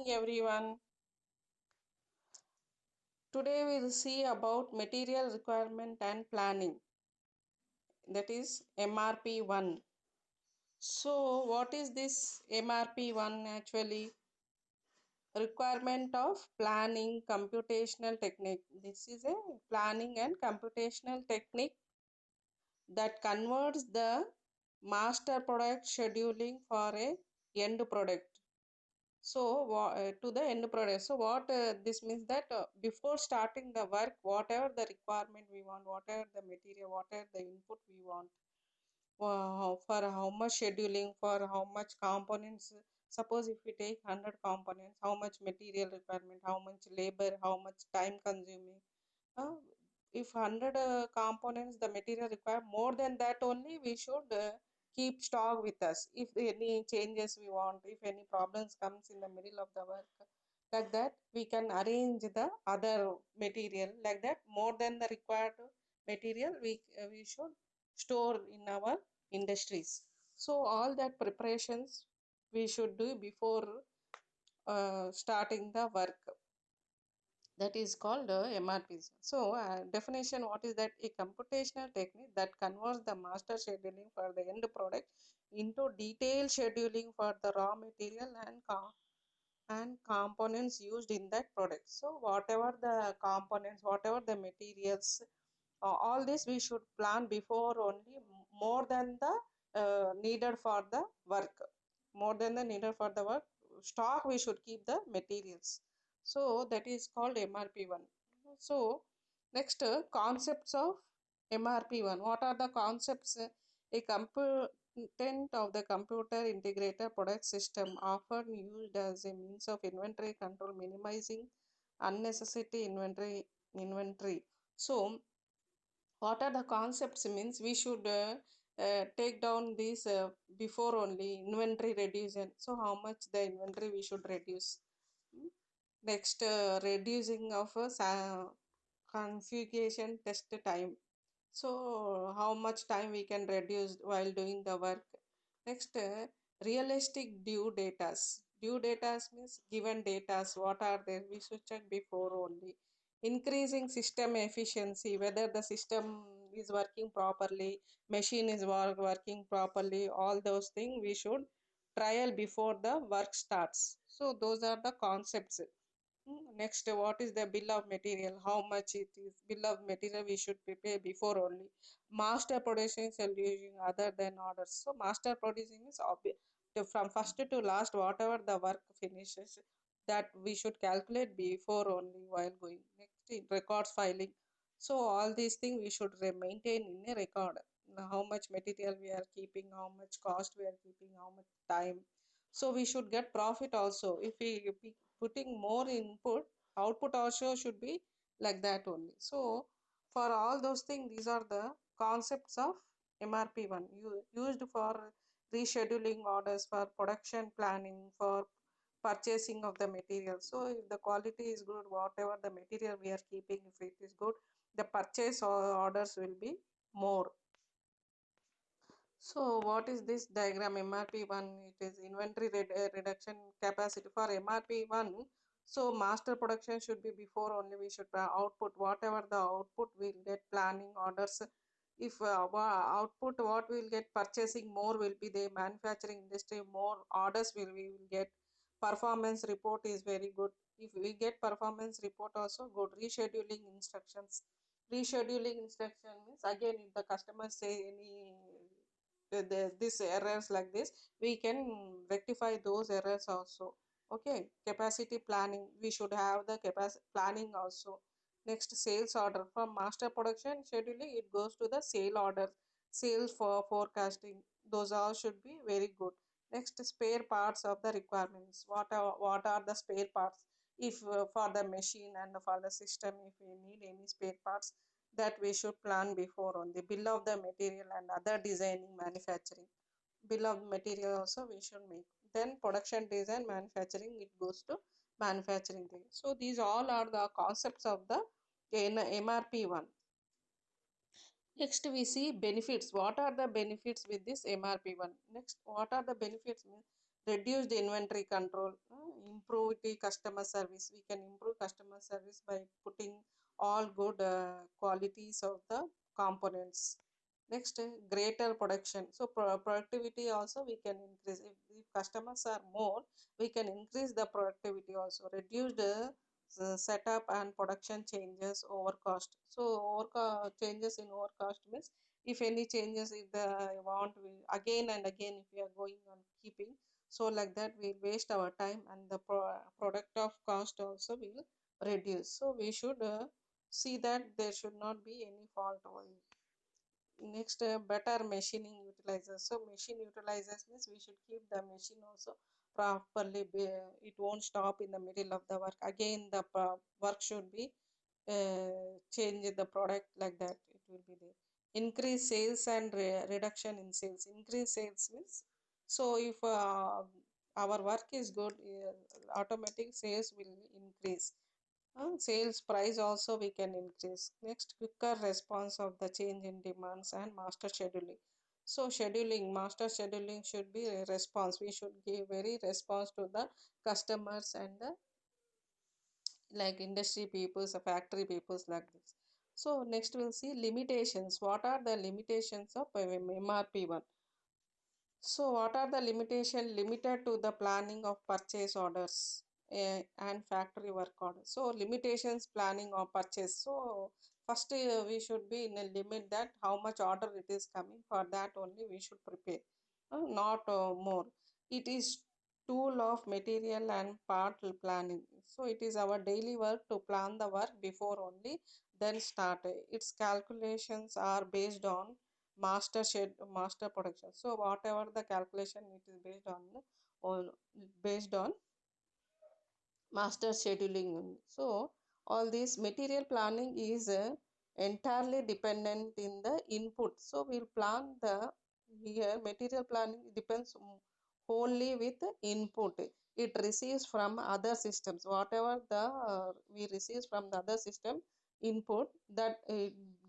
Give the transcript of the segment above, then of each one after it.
evening, everyone. Today we'll see about material requirement and planning, that is MRP1. So, what is this MRP1 actually? Requirement of planning computational technique. This is a planning and computational technique that converts the master product scheduling for a end product. So to the end product. So what this means that before starting the work, whatever the requirement we want, whatever the material, whatever the input we want, for how much scheduling, for how much components. Suppose if we take 100 components, how much material requirement, how much labor, how much time consuming. uh, if 100 components the material required, more than that only we should keep stock with us. If any changes we want, if any problems comes in the middle of the work, like that we can arrange the other material. Like that, more than the required material we should store in our industries. So all that preparations we should do before starting the work. That is called MRPs. So, definition, what is that? A computational technique that converts the master scheduling for the end product into detailed scheduling for the raw material and components used in that product. So, whatever the components, whatever the materials, all this we should plan before only, more than the needed for the work. More than the needed for the work, stock we should keep the materials. So that is called MRP1. So next, concepts of MRP1. What are the concepts? A component of the computer integrated product system, often used as a means of inventory control, minimizing unnecessary inventory. So what are the concepts means we should take down these before only inventory reduction. So how much the inventory we should reduce. Next, reducing of configuration test time. So how much time we can reduce while doing the work. Next, realistic due datas. Due datas means given datas, what are there, we should check before only. Increasing system efficiency, whether the system is working properly, machine is working properly, all those things we should trial before the work starts. So those are the concepts. Next, what is the bill of material? How much it is? Bill of material we should prepare before only. Master producing solution other than orders. So master producing is from first to last, whatever the work finishes, that we should calculate before only while going. Next, in records filing. So all these things we should maintain in a record. Now, how much material we are keeping, how much cost we are keeping, how much time. So we should get profit also. If we putting more input, output also should be like that only. So for all those things, these are the concepts of MRP1, used for rescheduling orders, for production planning, for purchasing of the material. So if the quality is good, whatever the material we are keeping, if it is good, the purchase orders will be more. So what is this diagram MRP1? It is inventory reduction capacity for MRP1. So master production should be before only we should output whatever the output will get planning orders. If output what we will get purchasing more will be the manufacturing industry, more orders we will get. Performance report is very good. If we get performance report also good. Rescheduling instructions. Rescheduling instruction means again if the customer say any this errors like this, we can rectify those errors also. Okay, capacity planning, we should have the capacity planning also. Next, sales order. From master production scheduling it goes to the sale order, sales for forecasting, those all should be very good. Next, spare parts of the requirements. What are the spare parts? If for the machine and for the system, if we need any spare parts, that we should plan before on the bill of the material and other designing manufacturing. Bill of material also we should make. Then production design manufacturing, it goes to manufacturing thing. So these all are the concepts of the MRP1. Next we see benefits. What are the benefits with this MRP1? Next, what are the benefits? reduced inventory control, improve the customer service. We can improve customer service by putting all good qualities of the components. Next, greater production. So productivity also we can increase. If customers are more, we can increase the productivity also. Reduce the setup and production changes over cost. So changes in over cost means if any changes, if the want we again and again, if we are going on keeping, so like that we waste our time, and the product of cost also will reduce. So we should see that there should not be any fault over it. Next, better machining utilizers. So machine utilizers means we should keep the machine also properly. It won't stop in the middle of the work. Again, the work should be change the product, like that it will be there. Increase sales and reduction in sales. Increase sales means, so if our work is good, automatic sales will increase. Sales price also we can increase. Next, quicker response of the change in demands and master scheduling. So scheduling, master scheduling should be a response. We should give very response to the customers and the like industry peoples, factory peoples, like this. So next we'll see limitations. What are the limitations of MRP1? So what are the limitation? Limited to the planning of purchase orders and factory work orders. So limitations planning or purchase. So first we should be in a limit that how much order it is coming, for that only we should prepare, not more. It is tool of material and part planning. So it is our daily work to plan the work before only then start. Its calculations are based on master production. So whatever the calculation, it is on based on master scheduling only. So all this material planning is entirely dependent in the input. So we'll plan the here material planning depends wholly with the input. It receives from other systems. Whatever the we receive from the other system input, that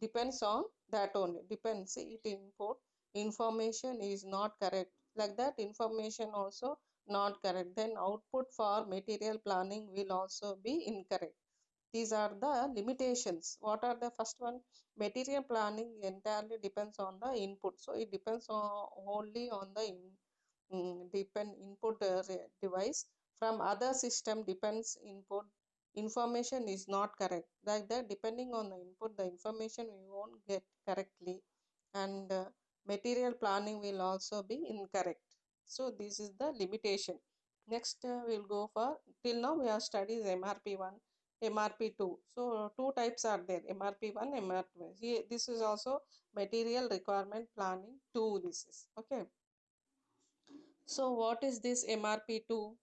depends on that only. Depends it input information is not correct, like that information also not correct, then output for material planning will also be incorrect. These are the limitations. What are the first one? Material planning entirely depends on the input. So it depends on only on the depend input device. From other system depends input information is not correct, like that depending on the input the information we won't get correctly, and material planning will also be incorrect. So this is the limitation. Next, we'll go for, till now we have studied MRP1, MRP2. So two types are there, MRP1, MRP2. This is also material requirement planning 2. This is okay. So what is this MRP2?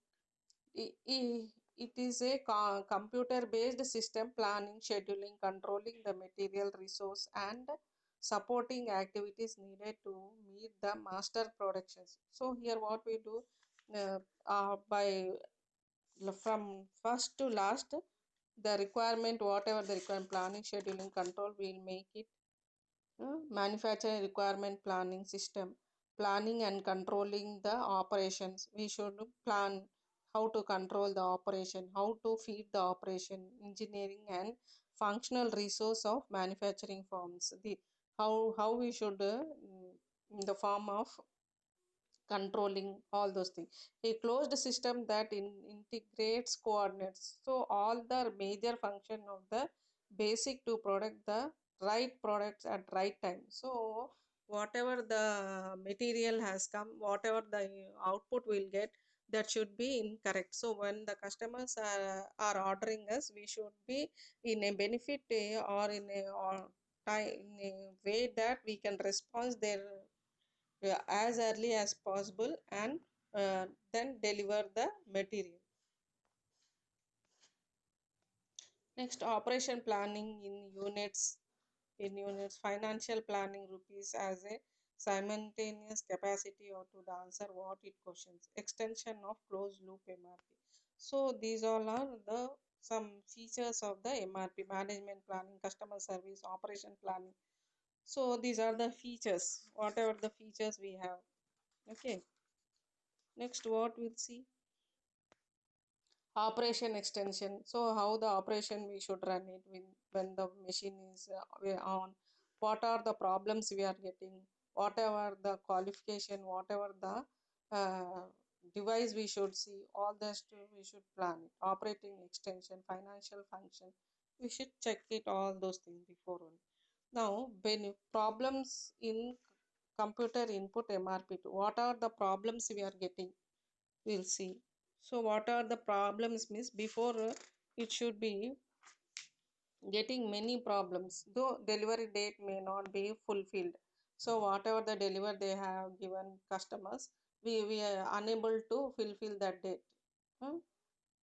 It is a computer based system planning, scheduling, controlling the material resource, and supporting activities needed to meet the master productions. So here what we do, by from first to last, the requirement, whatever the requirement, planning, scheduling, control, will make it manufacturing requirement planning system. Planning and controlling the operations. We should plan how to control the operation, how to feed the operation, engineering and functional resource of manufacturing forms. The how we should in the form of controlling all those things. A closed system that integrates coordinates. So all the major function of the basic to product the right products at right time. So whatever the material has come, whatever the output will get, that should be incorrect. So when the customers are ordering us, we should be in a benefit or in a or time in a way that we can respond their as early as possible, and then deliver the material. Next, operation planning in units, financial planning rupees as a simultaneous capacity or to the answer what it questions, extension of closed loop MRP. So these all are the some features of the MRP: management planning, customer service, operation planning. So these are the features, whatever the features we have. Okay. Next, what we'll see, operation extension. So how the operation we should run it when the machine is on, what are the problems we are getting, whatever the qualification, whatever the uh, device we should see, all this we should plan it. Operating extension, financial function, we should check it, all those things before one. Now when problems in computer input MRP2, what are the problems we are getting, we'll see. So what are the problems means, before it should be getting many problems, though delivery date may not be fulfilled. So whatever the deliver they have given customers, we are unable to fulfill that date. Hmm?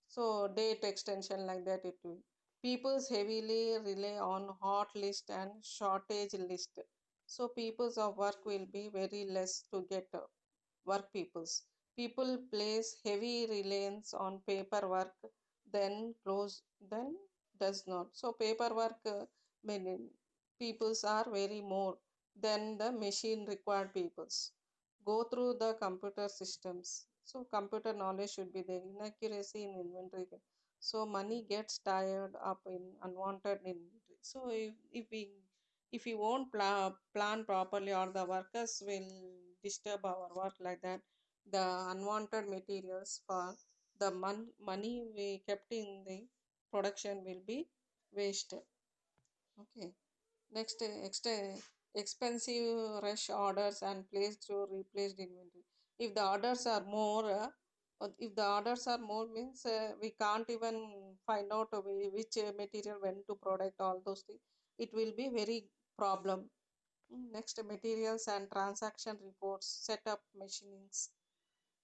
So date extension, like that it will. People's heavily rely on hot list and shortage list. So people's of work will be very less to get work peoples. People place heavy reliance on paperwork, then close, then does not. So paperwork, many peoples are very more than the machine required peoples. Go through the computer systems. So computer knowledge should be there. Inaccuracy in inventory. So money gets tied up in unwanted inventory. So if we won't plan properly, or the workers will disturb our work, like that the unwanted materials for the money we kept in the production will be wasted. Okay. Next, expensive rush orders and placed through replaced inventory. If the orders are more, if the orders are more means we can't even find out which material when to product, all those things. It will be very problem. Next, materials and transaction reports, setup machinings.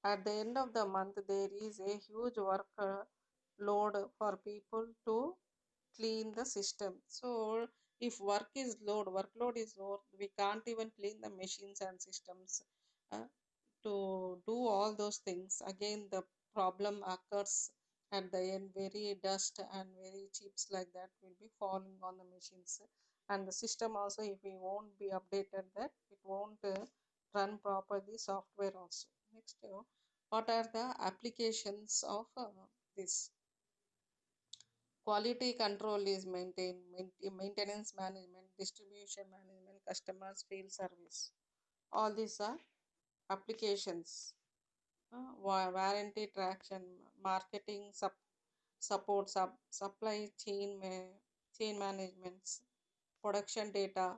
At the end of the month, there is a huge work load for people to clean the system. So if workload is low, we can't even clean the machines and systems. uh, to do all those things, again the problem occurs at the end. Very dust and very chips like that will be falling on the machines, and the system also, if we won't be updated, that it won't run properly, software also. Next, what are the applications of this? Quality control is maintained, maintenance management, distribution management, customers field service, all these are applications. Warranty traction, marketing support, supply chain chain management, production data,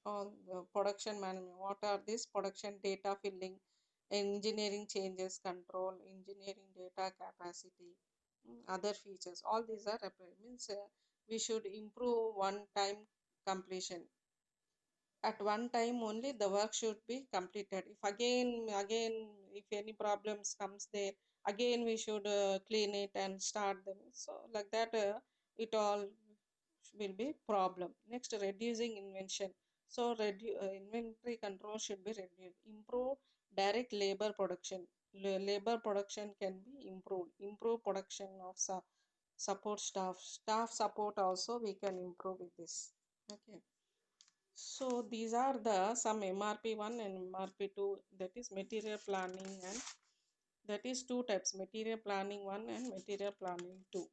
all the production management. What are these? Production data filling, engineering changes control, engineering data capacity, other features. All these are means we should improve one time completion. At one time only the work should be completed. If again if any problems comes there, again we should clean it and start them. So like that it all will be problem. Next, reducing invention. So inventory control should be reduced. Improve direct labor production. Labor production can be improved. Improve production of support staff support also we can improve with this. Okay. So these are the some MRP1 and MRP2, that is material planning, and that is two types, material planning 1 and material planning 2.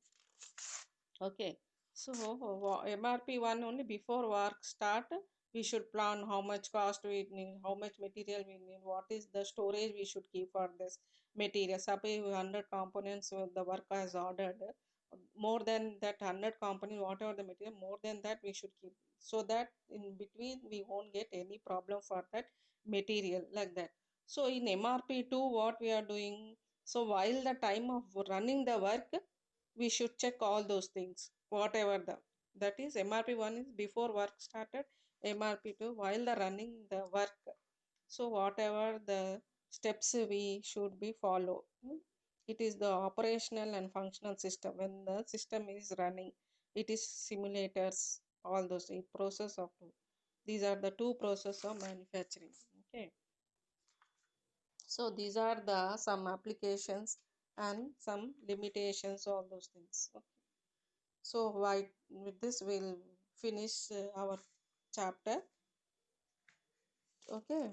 Okay. So MRP1 only, before work start, we should plan how much cost we need, how much material we need, what is the storage we should keep for this material. Suppose 100 components the work has ordered, more than that 100 components, whatever the material, more than that we should keep, so that in between we won't get any problem for that material, like that. So in MRP2 what we are doing, so while the time of running the work, we should check all those things, whatever the, that is MRP1 is before work started, MRP2 while the running the work. So whatever the steps we should be follow. It is the operational and functional system. When the system is running, it is simulators, all those process of these are the two process of manufacturing. Okay. So these are the some applications and some limitations, all those things. Okay. So with this we'll finish our chapter. Okay.